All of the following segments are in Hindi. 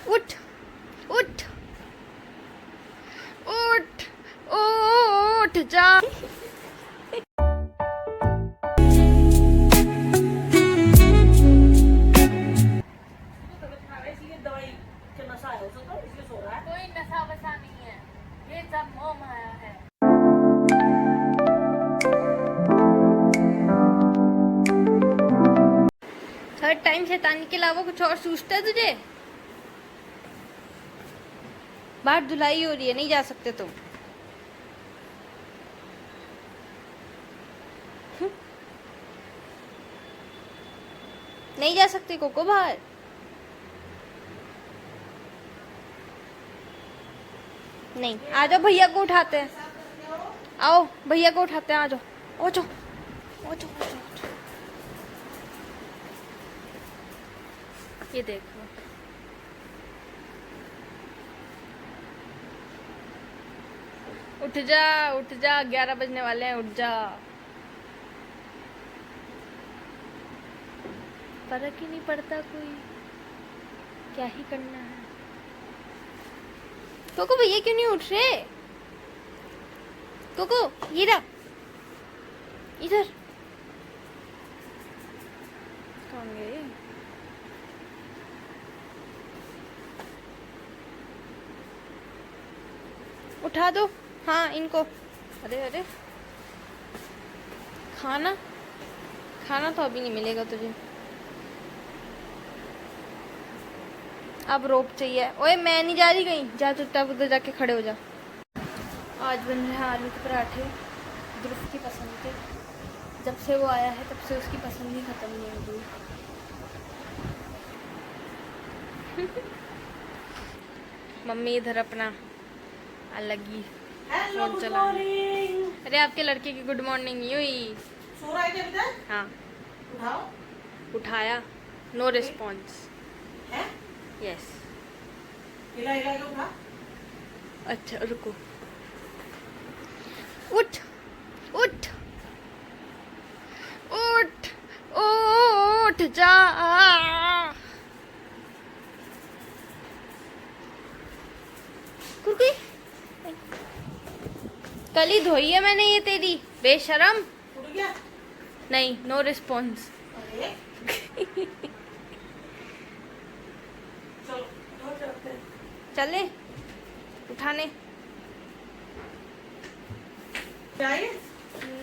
उठ उठ उठ उठ जा। कोई नशा वशा नहीं है, ये सब मोह माया है। थर्ड टाइम शैतानी के अलावा कुछ और सूझता है तुझे? बाहर धुलाई हो रही है, नहीं जा सकते तुम। नहीं जा सकते कोको बाहर। नहीं, आ जाओ, भैया को उठाते हैं। आओ, भैया को उठाते हैं, आ जाओ। ओ जाओ, ओ जाओ, ओ जाओ। ये देखो, उठ जा उठ जा, 11 बजने वाले हैं, उठ जा। फर्क ही नहीं पड़ता कोई, क्या ही करना है। कोको भैया क्यों नहीं उठ रहे? कोको ये रहा, इधर कौन गए? उठा दो, हाँ इनको। अरे अरे, खाना खाना तो अभी नहीं मिलेगा तुझे, अब रोप चाहिए। ओए मैं नहीं जा रही कहीं, जा चुपचाप उधर जाके खड़े हो जा। आज बन रहे हैं आलू के पराठे, ध्रुव की पसंद के। जब से वो आया है तब से उसकी पसंद ही खत्म नहीं होगी। मम्मी इधर अपना अलग ही फोन चला। अरे आपके लड़के की गुड मॉर्निंग नहीं हुई। सो रहा है क्या बेटा? हाँ, उठाओ। उठाया, नो रिस्पॉन्स। है? यस। हिला हिला के उठा। अच्छा रुको, उठ उठ उठ उठ जा। कुर्कुरी, कल ही धोई है मैंने ये तेरी, बेशरम। उठ गया? नहीं, नो रिस्पॉन्स। अरे चलो उठो, चलते हैं। चले उठाने। क्या है?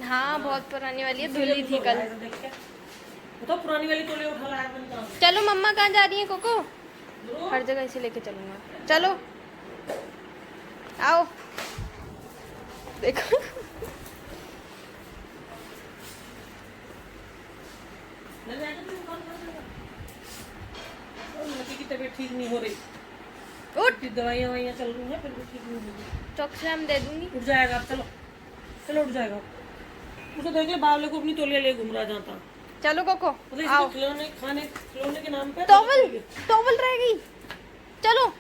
हाँ बहुत पुरानी वाली है, धुली थी कल। तो पुरानी वाली तो ले उठा लाया मैंने कहा। चलो, मम्मा कहाँ जा रही है कोको? ध्रुव, हर जगह इसे लेके चलूंगा। चलो आओ, देखो। ले जाएगा तो कौन कर देगा? और लड़की की तबीयत ठीक नहीं हो रही, उठ, दवाइयाँ ववाइयाँ चल रही हैं, फिर भी ठीक नहीं हो रही। चॉकलेट दे दूंगी। उठ जाएगा अब, चलो चलो उठ जाएगा। उसे देख ले, बावले को अपनी तौलिया ले घूम रहा जाता। चलो कोको मतलब आओ। इसको खिलौने खाने खिलौने के नाम पे टॉवल टॉवल रह गई, चलो।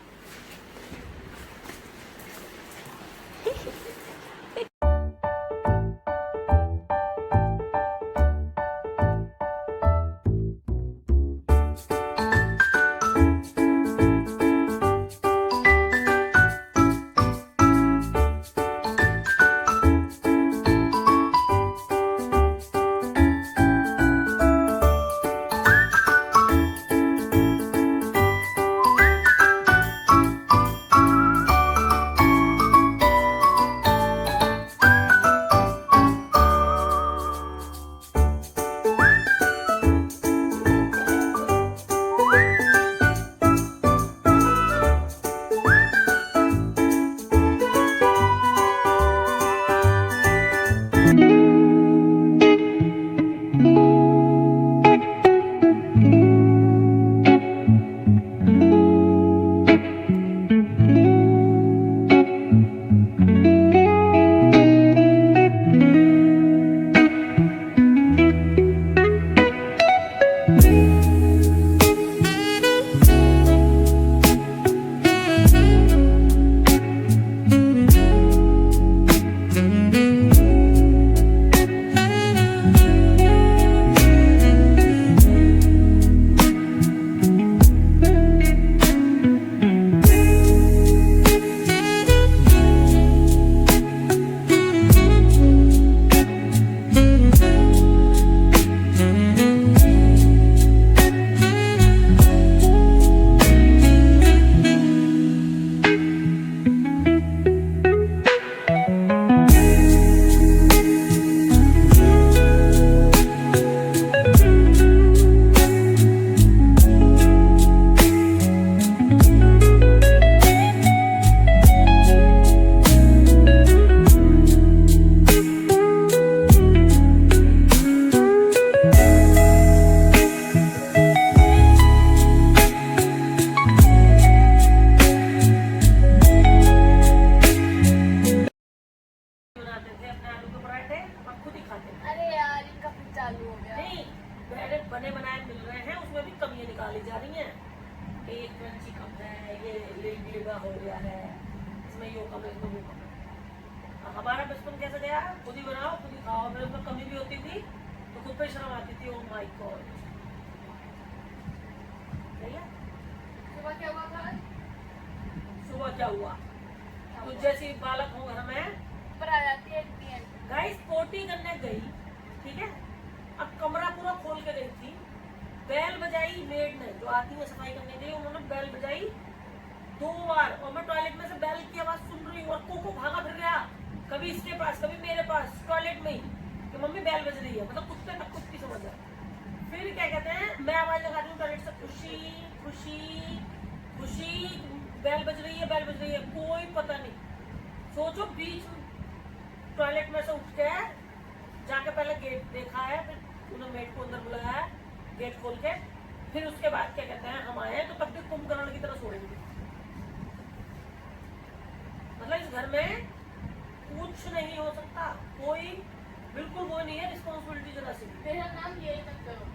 लिबा हो गया है, इसमें यो कम है, इसमें वो कम है। हमारा बचपन कैसा गया, खुद ही बनाओ खुद ही खाओ। मेरे ऊपर कमी भी होती थी तो खुद पे शर्म आती थी। ओ माय गॉड, सही है। सुबह क्या हुआ था? सुबह क्या हुआ, तो जैसे बालक हो घर में ऊपर आ जाती है गाइस, पोटी करने गई, ठीक है। अब कमरा पूरा खोल के गई थी, बेल बजाई मेड ने, जो आती है सफाई करने के लिए, उन्होंने बेल बजाई 2 बार, और मैं टॉयलेट में से बेल की आवाज सुन रही हूँ और कोको भागा फिर गया, कभी इसके पास कभी मेरे पास, टॉयलेट में ही, कि मम्मी बेल बज रही है, मतलब कुत्ते तक कुछ भी समझ है। फिर क्या कहते हैं, मैं आवाज लगाती हूँ टॉयलेट से, खुशी खुशी खुशी, बेल बज रही है बेल बज रही है, कोई पता नहीं। सोचो बीच टॉयलेट में से उठ के जाके पहले गेट देखा है, फिर उन्होंने मेड को अंदर बुलाया है गेट खोल के, फिर उसके बाद क्या कहते हैं हम आए तो तब भी कुंभकर्ण की तरह सोएंगे। मतलब इस घर में कुछ नहीं हो सकता, कोई बिल्कुल वो नहीं है, रिस्पॉन्सिबिलिटी जरा सी। मेरा नाम यही मत करो।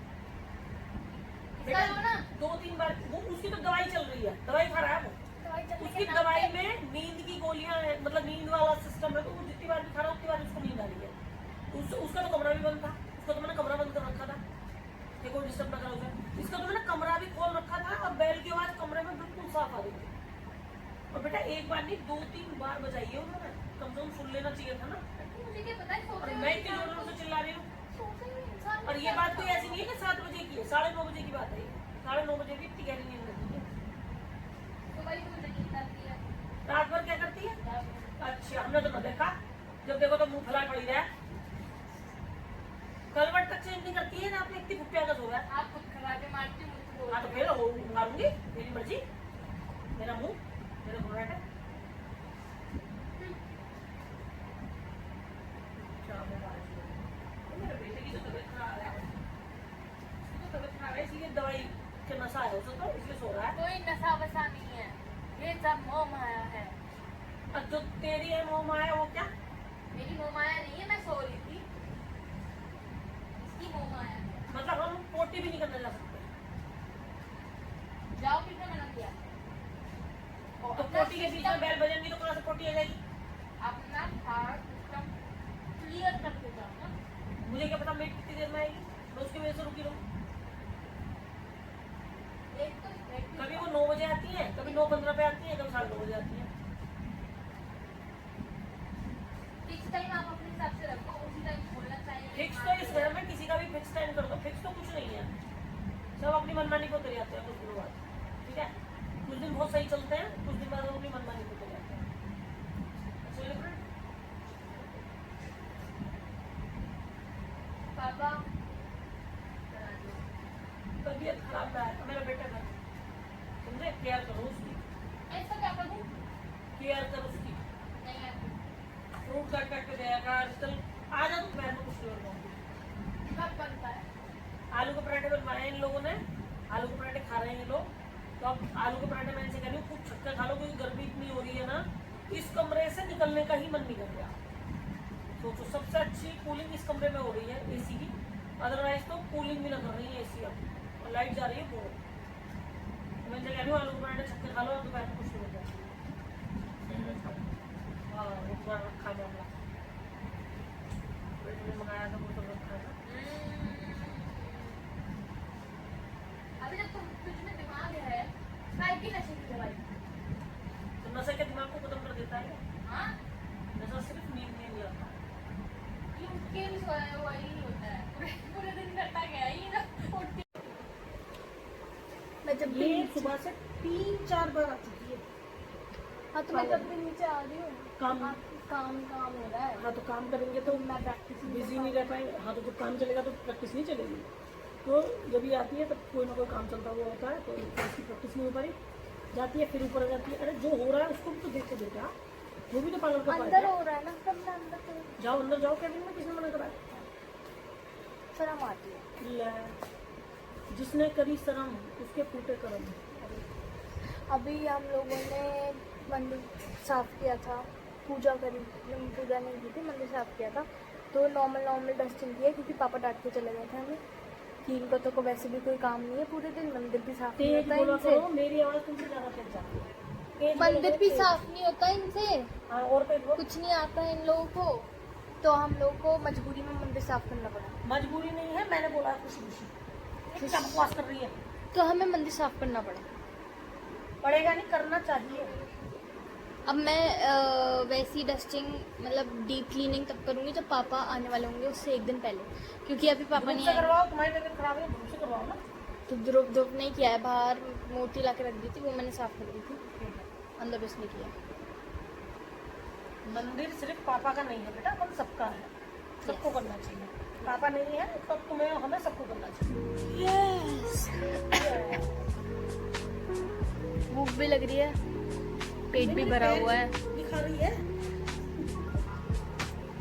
बेटा, इसका लो ना, 2-3 बार वो, उसकी तो दवाई चल रही है, दवाई खा रहा है वो, दवाई चलने उसकी के नाम दवाई पे- में नींद की गोलियां है, मतलब नींद वाला सिस्टम है, तो वो जितनी बार भी खा रहा है उतनी बार उसको नींद आ रही है। उसका तो कमरा भी बंद था, उसका तो मैंने कमरा बंद कर रखा था कि कोई डिस्टर्ब ना करा उसे। इसका तो मैंने कमरा भी खोल रखा था और बेल की आवाज कमरे में बिल्कुल साफ आ रही थी। और बेटा एक बार नहीं 2-3 बार बजाई है उन्होंने, कम से कम सुन लेना चाहिए था ना। मुझे क्या पता है, और सोते मैं हुए इतनी इंसान जोर को- से चिल्ला रही हूँ, सोते हुए इंसान को और ये क्या बात कोई पता? ऐसी नहीं है कि 7 बजे की है, 9:30 बजे की बात है। 9:30 बजे भी इतनी गहरी नींद लगती है। सुबह ही तुम्हें नींद आती है। रात भर क्या करती है? अच्छा, हमने तो न देखा, जब देखो तो मुंह फैला पड़ी रहा है, कलवट तक चेंज नहीं करती है ना, अपने इतनी फुप्पिया का सो रहा है। आप खुद खराटे मारती हो, मुझसे बोल हाँ तो रहे फिर वो मारूंगी, मेरी मर्जी, मेरा मुंह, मेरा घुराट है। मेरे बेटे की तो तबीयत खराब है, उसकी तो तबीयत खराब है, इसलिए दवाई के नशा है उसे, तो इसलिए सो रहा है। कोई नशा वशा नहीं है, ये सब मोह माया है। और जो तेरी है मोह माया, वो क्या? मेरी मोह माया नहीं है, मैं सो रही थी, इसकी मोह माया है। मतलब हम पोटी भी नहीं करने जा सकते, जाओ, किसने मना किया? तो अपना पोटी के बीच में बेल बजेंगी तो कहाँ से पोटी आ जाएगी? अपना हार्ट सिस्टम क्लियर करके जाओ ना। मुझे क्या पता मेट कितनी देर में आएगी, मैं उसकी वजह से रुकी रहूँ। एक तो कभी वो 9 बजे आती है, कभी 9:15 पे आती है, कभी 9:30 बजे आती है। फिक्स टाइम आप अपने हिसाब से रखो, उसी टाइम खोलना चाहिए। फिक्स तो इस घर में किसी का भी फिक्स टाइम कर दो, फिक्स तो कुछ नहीं है, सब अपनी मनमानी को उतर जाते हैं कुछ दिनों बाद, ठीक है। कुछ दिन बहुत सही चलते हैं, कुछ दिन बाद वो अपनी मनमानी को उतर जाते हैं। चलिए फ्रेंड, पापा तबीयत खराब है मेरा बेटा का, समझे, केयर करो उसकी, ऐसा क्या करूँ? केयर करो उसकी, नहीं आती। फ्रूट काट काट के दिया कर, चल आ जा तू, मैं तो कुछ नहीं बनाऊंगी। कब बनता है? आलू के पराठे बनवाए हैं इन लोगों ने, आलू के पराठे खा रहे हैं ये लोग, तो अब आलू के पराठे मैं इनसे कह रही हूँ खूब छक्का खा लो, क्योंकि गर्मी इतनी हो रही है ना, इस कमरे से निकलने का ही मन नहीं कर रहा। सोचो, सबसे अच्छी कूलिंग इस कमरे में हो रही है एसी की, अदरवाइज तो कूलिंग भी ना कर रही है एसी अब, और लाइट जा रही है बहुत। तो मैं इनसे कह रही हूँ आलू के पराठे छक्के खा लो, और दोपहर में कुछ नहीं होता। हाँ, वो थोड़ा रखा मामला बेटे ने मंगाया था, वो सब रखा था। अभी जब तुझ में दिमाग है, काय की नशे की दवाई? तो नशा के दिमाग को खत्म कर देता है, हाँ, नशा सिर्फ नींद में नहीं आता। ये उठ के भी सोया हुआ ही नहीं होता है, पूरे दिन करता गया ही ना, उठ के। मैं जब भी ये सुबह से 3-4 बार आ चुकी है। हाँ तो मैं जब भी नीचे आ रही हूँ, काम काम हो रहा है, हाँ तो काम करेंगे तो मैं प्रैक्टिस बिजी नहीं रह पाएंगे। हाँ तो जब काम चलेगा तो प्रैक्टिस नहीं चलेगी, तो जब ये आती है तब कोई ना कोई काम चलता हुआ होता है, तो इसकी प्रैक्टिस नहीं हो पा रही, जाती है फिर ऊपर आ जाती है। अरे जो हो रहा है उसको भी तो देखो बेटा, वो भी तो पालन कर अंदर पाएगा। हो रहा है ना, सब में अंदर तो जाओ अंदर जाओ, कैबिन में, किसने मना करा है? शर्म आती है। ले, जिसने करी शर्म उसके फूटे कर्म। अभी हम लोगों ने मंदिर साफ किया था, पूजा करी, पूजा नहीं की थी, मंदिर साफ किया था, तो नॉर्मल डस्टिंग किया, क्योंकि पापा डांट के चले गए थे हमें कि इनको तो वैसे भी कोई काम नहीं है, पूरे दिन मंदिर भी साफ नहीं तेज होता है बोला इनसे। करो, मेरी आवाज़ तुमसे ज़्यादा तेज जाती है। पेज मंदिर भी पेज। साफ नहीं होता इनसे, हाँ और पेज वो कुछ नहीं आता है इन लोगों को, तो हम लोग को मजबूरी में मंदिर साफ करना पड़ा। मजबूरी नहीं है, मैंने बोला खुशी खुशी। क्या बकवास कर रही है? तो हमें मंदिर साफ करना पड़ा। पड़ेगा नहीं, करना चाहिए। अब मैं वैसी डस्टिंग मतलब डीप क्लीनिंग तब करूंगी जब पापा आने वाले होंगे, उससे एक दिन पहले, क्योंकि अभी पापा धूप नहीं से आए। करवाओ, तुम्हारी तबीयत खराब है, धूप से करवाओ ना। तो धूप धूप नहीं किया है, बाहर मूर्ति ला के रख दी थी, वो मैंने साफ कर दी थी, अंदर बस नहीं किया। मंदिर सिर्फ पापा का नहीं है बेटा, हम सबका है, सबको करना चाहिए। पापा नहीं है तो तुम्हें हमें सबको करना चाहिए। यस। भूख भी लग रही है, पेट भी भरा हुआ है। दिखा रही है,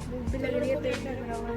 भूख भी लग रही है, पेट भी भरा हुआ है।